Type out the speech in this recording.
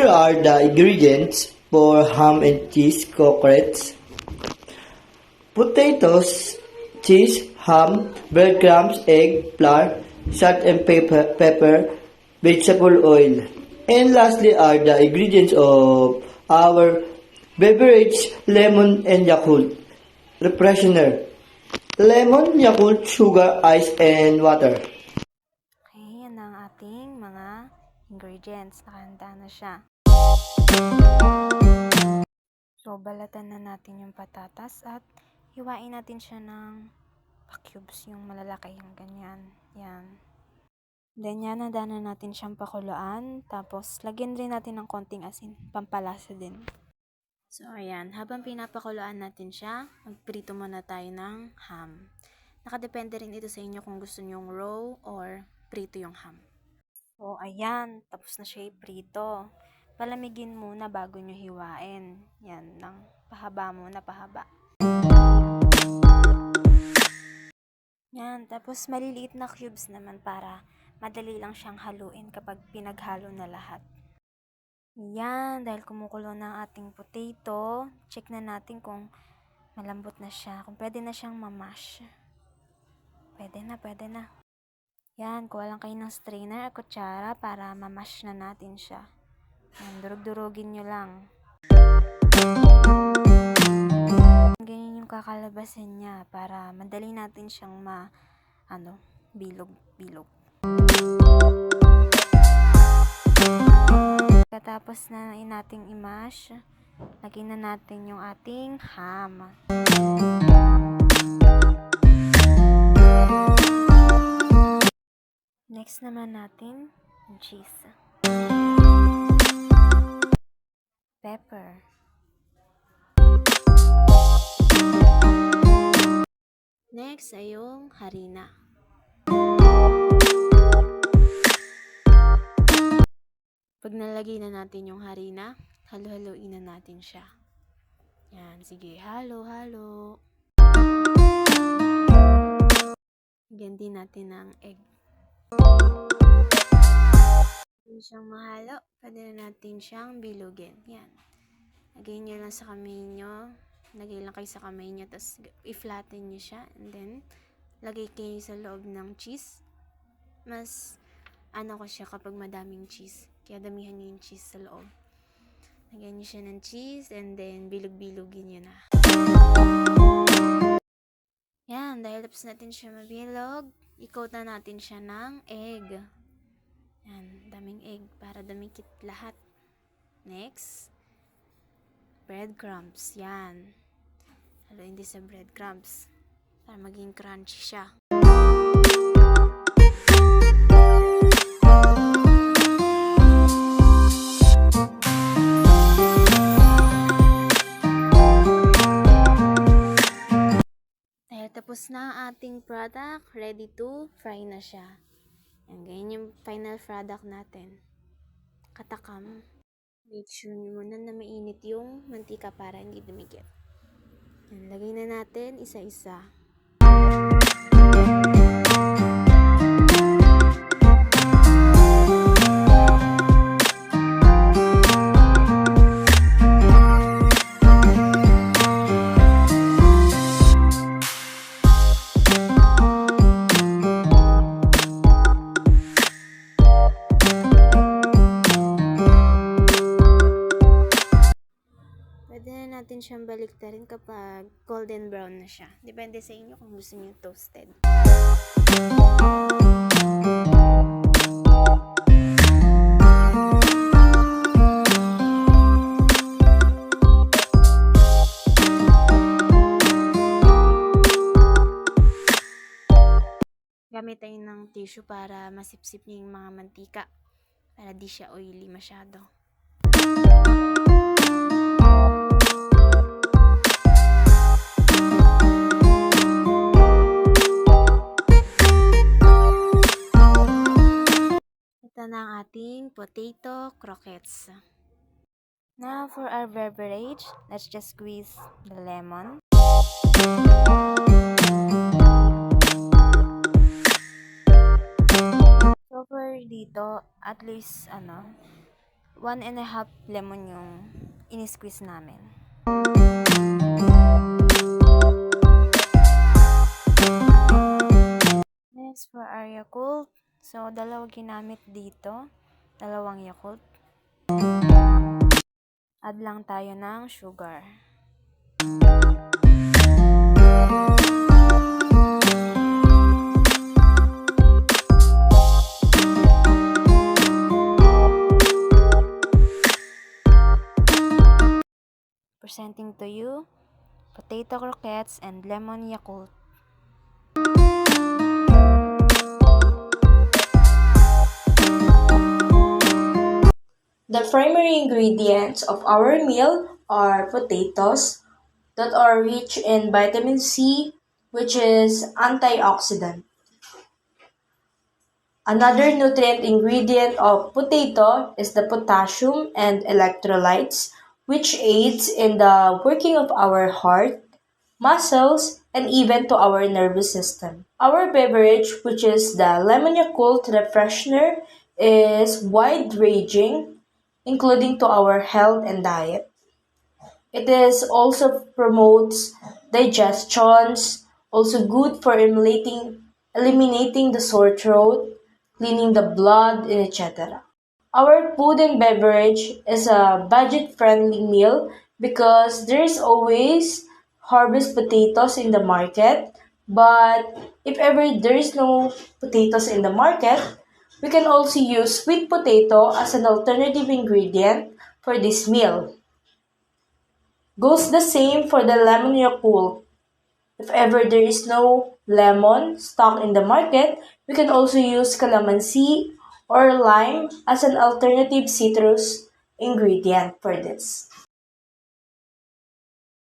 Here are the ingredients for ham and cheese croquettes. Potatoes, cheese, ham, breadcrumbs, egg, flour, salt and pepper, vegetable oil. And lastly are the ingredients of our beverage, lemon and Yakult. Refreshener, lemon, Yakult, sugar, ice, and water. Okay, yan ang ating mga ingredients. Nakahanda na siya. So, balatan na natin yung patatas at hiwain natin siya ng cubes, yung malalaki, yung ganyan. Yan. Then, yan, handa na natin siyang pakuluan. Tapos, lagyan rin natin ng konting asin. Pampalasa din. So, ayan. Habang pinapakuluan natin siya, magprito muna tayo ng ham. Nakadepende rin ito sa inyo kung gusto nyong raw or prito yung ham. So, ayan. Tapos na siya iprito. Palamigin muna bago nyo hiwain. Yan, ng pahaba muna, pahaba. Yan, tapos maliliit na cubes naman para madali lang siyang haluin kapag pinaghalo na lahat. Yan, dahil kumukulo na ang ating potato, check na natin kung malambot na siya, kung pwede na siyang mamash. Pwede na. Yan, kuha lang kayo ng strainer at kutsara para mamash na natin siya. Yan, durug-durugin nyo lang. Ganyan yung kakalabasan niya para madali natin siyang bilog-bilog. Tapos na nating i-mash, lagyan na natin yung ating ham. Next naman natin yung cheese. Pepper. Next ay yung harina. Pag nalagay na natin yung harina, halo-haloin na natin siya. Yan, sige, halo-halo. Lagyan din natin ng egg. Pwede siyang mahalo, pwede na natin siyang bilugin. Yan. Lagay nyo lang sa kamay nyo. Lagay lang kayo sa kamay nyo, tapos i-flatten nyo siya. And then, lagay kayo sa loob ng cheese. Mas, ko siya kapag madaming cheese. Kaya damihan nyo yung cheese sa loob. Lagyan nyo siya ng cheese and then bilog-bilogin nyo na. Yan, dahil tapos natin siya mabilog, i-coat na natin siya ng egg. Yan, daming egg para dumikit lahat. Next, breadcrumbs. Yan. Haluin din sa breadcrumbs para maging crunchy siya. Tapos na ang ating product, ready to fry na siya. Yan, ganyan yung final product natin. Katakam. Make sure nyo muna na mainit yung mantika para hindi dumikit. Yan, lagay na natin isa-isa. Natin siyang baliktarin kapag golden brown na siya. Depende sa inyo kung gusto niyo toasted. Gamit tayo ng tissue para masipsip niyo yung mga mantika para di siya oily masyado. Ito na ang ating potato croquettes. Now for our beverage, let's just squeeze the lemon. So for dito, at least 1.5 lemon yung in-squeeze namin. Next for our Yakult. So, dalawang ginamit dito. Dalawang Yakult. Add lang tayo ng sugar. Presenting to you, potato croquettes and lemon Yakult. The primary ingredients of our meal are potatoes that are rich in vitamin C, which is antioxidant. Another nutrient ingredient of potato is the potassium and electrolytes, which aids in the working of our heart, muscles, and even to our nervous system. Our beverage, which is the Lemon Yakult Refreshener, is wide-ranging, including to our health and diet. It is also promotes digestions, also good for eliminating the sore throat, cleaning the blood, and etc. Our food and beverage is a budget-friendly meal because there's always harvest potatoes in the market. But if ever there is no potatoes in the market, we can also use sweet potato as an alternative ingredient for this meal. Goes the same for the lemon Yakult. If ever there is no lemon stock in the market, we can also use calamansi or lime as an alternative citrus ingredient for this.